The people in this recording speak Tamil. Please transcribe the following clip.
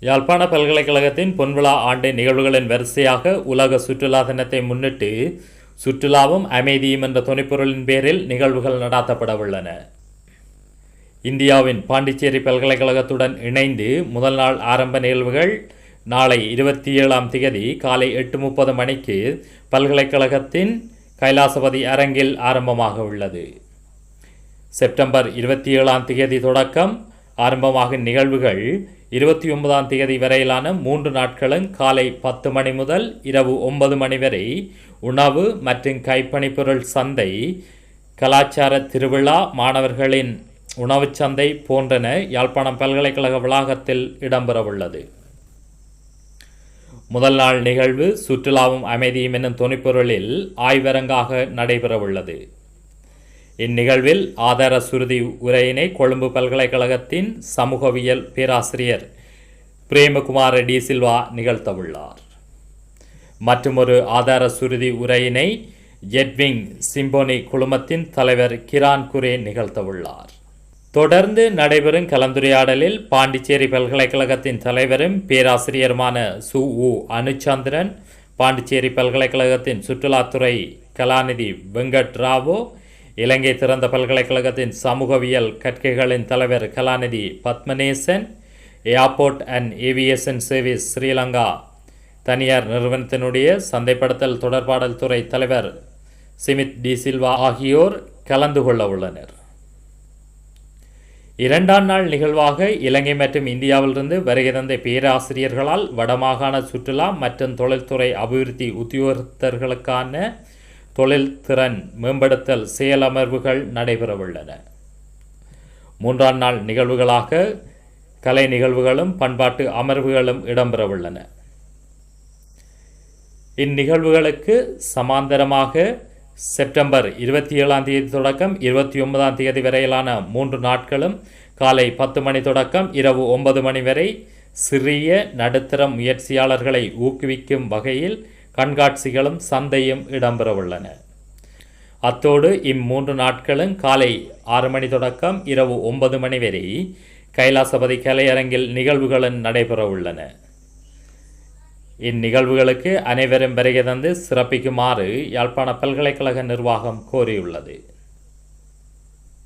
யாழ்ப்பாண பல்கலைக்கழகத்தின் பொன்விழா ஆண்டு நிகழ்வுகளின் வரிசையாக உலக சுற்றுலா தினத்தை முன்னிட்டு சுற்றுலாவும் அமைதியும் என்ற துணைப்பொருளின் பேரில் நிகழ்வுகள் நடாத்தப்படவுள்ளன. இந்தியாவின் பாண்டிச்சேரி பல்கலைக்கழகத்துடன் இணைந்து முதல் நாள் ஆரம்ப நிகழ்வுகள் நாளை 27ஆம் திகதி காலை 8:30 மணிக்கு பல்கலைக்கழகத்தின் கைலாசபதி அரங்கில் ஆரம்பமாக உள்ளது. செப்டம்பர் 27ஆம் திகதி தொடக்கம் ஆரம்பமாகும் நிகழ்வுகள் 29ஆம் திகதி வரையிலான 3 நாட்களும் காலை 10 மணி முதல் இரவு 9 மணி வரை உணவு மற்றும் கைப்பணிப்பொருள் சந்தை, கலாச்சார திருவிழா, மாணவர்களின் உணவுச் சந்தை போன்றன யாழ்ப்பாணம் பல்கலைக்கழக வளாகத்தில் இடம்பெறவுள்ளது. முதல் நாள் நிகழ்வு சுற்றுலாவும் அமைதியும் என்னும் துணைப்பொருளில் ஆய்வரங்காக நடைபெறவுள்ளது. இந்நிகழ்வில் ஆதார சுருதி உரையினை கொழும்பு பல்கலைக்கழகத்தின் சமூகவியல் பேராசிரியர் பிரேமகுமார டி சில்வா நிகழ்த்தவுள்ளார். மற்றுமொரு ஆதார சுருதி உரையினை ஜெட்விங் சிம்போனி குழுமத்தின் தலைவர் கிரான் குரே நிகழ்த்தவுள்ளார். தொடர்ந்து நடைபெறும் கலந்துரையாடலில் பாண்டிச்சேரி பல்கலைக்கழகத்தின் தலைவரும் பேராசிரியருமான சு உ அனுச்சந்திரன், பாண்டிச்சேரி பல்கலைக்கழகத்தின் சுற்றுலாத்துறை கலாநிதி வெங்கட் ராவோ, இலங்கை திறந்த பல்கலைக்கழகத்தின் சமூகவியல் கற்கைகளின் தலைவர் கலாநிதி Pathmanesan, airport and aviation service Sri Lanka தனியார் நிறுவனத்தினுடைய சந்தைப்படுத்தல் தொடர்பாடல் துறை தலைவர் சிமித் டி சில்வா ஆகியோர் கலந்து கொள்ள உள்ளனர். 2ஆம் நாள் நிகழ்வாக இலங்கை மற்றும் இந்தியாவிலிருந்து வருகை தந்த பேராசிரியர்களால் வடமாகாண சுற்றுலா மற்றும் தொழில்துறை அபிவிருத்தி உத்தியோகத்தர்களுக்கான தொழில் திறன் மேம்படுத்தல் செயலமர்வுகள் நடைபெறவுள்ளன. 3ஆம் நாள் நிகழ்வுகளாக கலை நிகழ்வுகளும் பண்பாட்டு அமர்வுகளும் இடம்பெறவுள்ளன. இந்நிகழ்வுகளுக்கு சமாந்தரமாக செப்டம்பர் 27ஆம் தேதி தொடக்கம் 29ஆம் தேதி வரையிலான 3 நாட்களும் காலை 10 மணி தொடக்கம் இரவு 9 மணி வரை சிறிய நடுத்தர முயற்சியாளர்களை ஊக்குவிக்கும் வகையில் கண்காட்சிகளும் சந்தையும் இடம்பெறவுள்ளன. அத்தோடு இம்3 நாட்களும் காலை 6 மணி தொடக்கம் இரவு 9 மணி வரை கைலாசபதி கலையரங்கில் நிகழ்வுகளும் நடைபெறவுள்ளன. இந்நிகழ்வுகளுக்கு அனைவரும் வருகை தந்து சிறப்பிக்குமாறு யாழ்ப்பாண பல்கலைக்கழக நிர்வாகம் கோரியுள்ளது.